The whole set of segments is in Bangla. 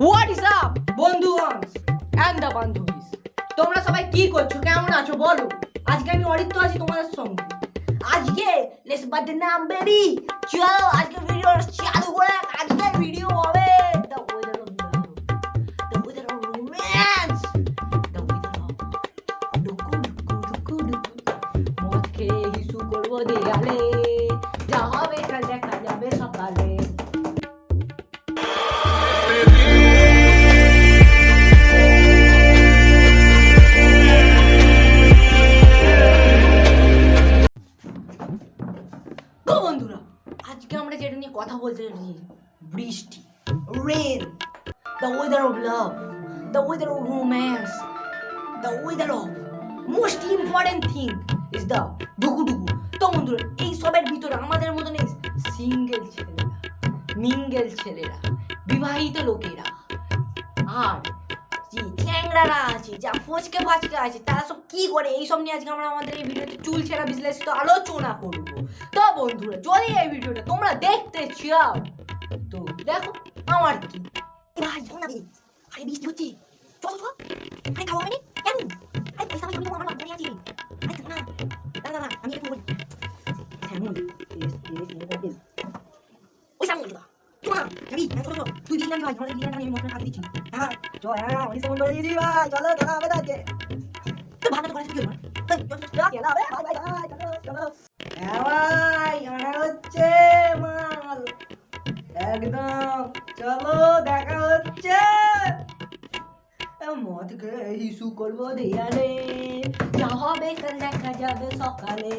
হোয়াট ইজ আপ বন্ধুগণস এন্ড দ্য বান্ধবীস, তোমরা সবাই কি করছো, কেমন আছো বলো। আজকে আমি অরিত্য আছি তোমাদের সঙ্গে। আজকে লেটস বদনাম বেবি, চলো আজকে ভিডিও চালু করে। আজকে ভিডিও হবে the weather of love, the weather of romance, the weather of ডুকু ডুকু ডুকু ডুকু। মদ খেয়ে হিসু করবো দেয়ালে, যা হবে কাল দেখা যাবে সকালে। বন্ধুরা, আজকে আমরা যেটা নিয়ে কথা বলতে চাইছি, বৃষ্টি, rain, the weather of love, the weather of romance, the weather of most important thing is the ডুকুডুকু। তো বন্ধুরা, এই সবের ভিতরে আমাদের মতন এই সিঙ্গেল ছেলেরা, মিঙ্গেল ছেলেরা, বিবাহিত লোকেরা আর যে চ্যাংড়ারা আছে, যা ফচকে ফাচকে আছে, তারা সব কি করে, এইসব নিয়ে আজকে আমরা আমাদের এই ভিডিওতে চুল ছেঁড়া বিশ্লেষিত আলোচনা করবো। তো বন্ধুরা, যদি এই ভিডিওটা তোমরা দেখতে চাও তো দেখো, আমার কি ভাই না রে। আরে বৃষ্টি হচ্ছে, চল চল। আরে খাওয়া হয়নি কেন? আরে পয়সা আমি আমার বাড়ি আছে। আরে না না না না, আমি একটু বলি। হ্যাঁ বল, ওই সামনে বলবা চল যাবি। হ্যাঁ চল চল, তুই দিন ভাই, আমাদের দিন আমি মটন খাতে দিচ্ছি। হ্যাঁ চল, হ্যাঁ ওই সামনে বলে দিয়েছি ভাই, চলো দেখা হবে আজকে। তো ভালো করে কি করব? এই চল চল চল, বাই বাই বাই, চলো চলো। হ্যাঁ ভাই, আনা হচ্ছে মাল একদম, চলো দেখা হচ্ছে। মদ খেয়ে হিসু করবো দেয়ালে, যা হবে কাল দেখা যাবে সকালে।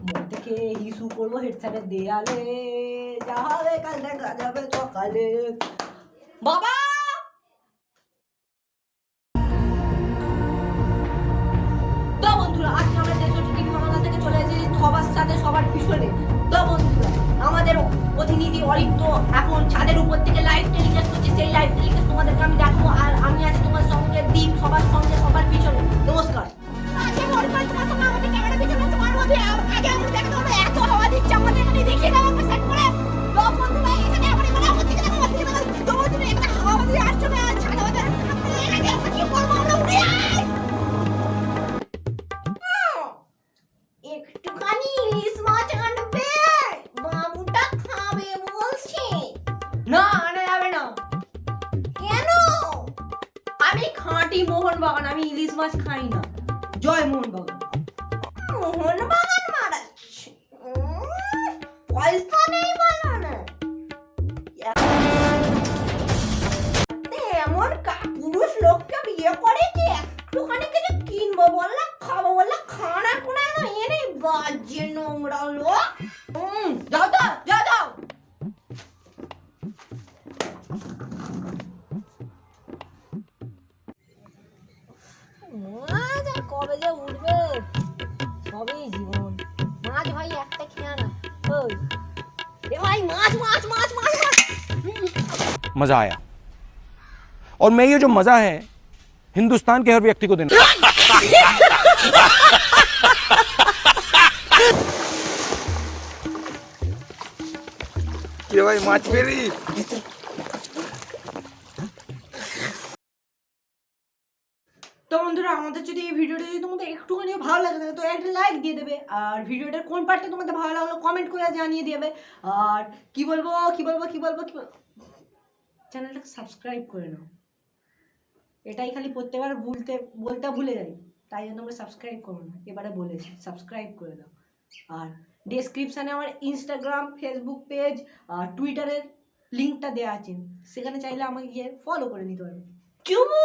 মদ খেয়ে হিসু করবো হেডসেটের দেয়ালে, যা হবে কাল দেখা যাবে সকালে। বাবা তো বন্ধুরা, আজকে আমরা 63 টিভি বাংলা থেকে চলে এসেছি সবার সাথে সবার পিছনে। তো বন্ধুরা, আমাদের প্রতিনিধি অরিত্য এখন ছাদের উপর থেকে লাইভ টেলিকাস্ট করছে। সেই লাইভ টেলিকাস্ট তোমাদেরকে আমি দেখাবো, আর আমি আছি তোমার সঙ্গে দীপ, সবার সঙ্গে সবার পিছনে। নমস্কার। একটুখানি ইলিশ মাছ আনবে, বাবুটা খাবে বলছে। না আনা যাবে না। কেন? আমি খাঁটি মোহনবাগান, আমি ইলিশ মাছ খাই না। জয় মোহনবাগান। মোহনবাগান মারাচ্ছে, পয়সা নেই বলো না। এমন পুরুষ লোককে বিয়ে করে যে একটুখানি কিছু কিনবো বললে, খাবো বললে খানা খুনা এনে বাজে নোংরা লোক। যাও তো, যাও যাও। মাছ আর কবে যে উঠবে, সবই জীবন। মাছ ভাই একটা খেয়া না। ওই এ ভাই, মাছ মাছ মাছ মাছ মাছ। मजा आया और मैं ये जो मजा है हिंदुस्तान के हर व्यक्ति को देना। ये भाई माछ पेरी। তো বন্ধুরা, আমাদের যদি এই ভিডিওটা যদি তোমাদের একটুখানি ভালো লাগে তো একটা লাইক দিয়ে দেবে, আর ভিডিওটার কোন পার্টটা তোমাদের ভালো লাগলো কমেন্ট করে জানিয়ে দেবে। আর কি বলবো কি বলবো কি বলবো কি বলবো, চ্যানেলটাকে সাবস্ক্রাইব করে নাও। এটাই খালি প্রত্যেকবার বলতে ভুলে যাই, তাই জন্য তোমরা সাবস্ক্রাইব করো না। এবারে বলেছি সাবস্ক্রাইব করে দাও। আর ডেসক্রিপশানে আমার ইনস্টাগ্রাম, ফেসবুক পেজ আর টুইটারের লিঙ্কটা দেওয়া আছে, সেখানে চাইলে আমাকে গিয়ে ফলো করে নিতে পারবে। চুমু।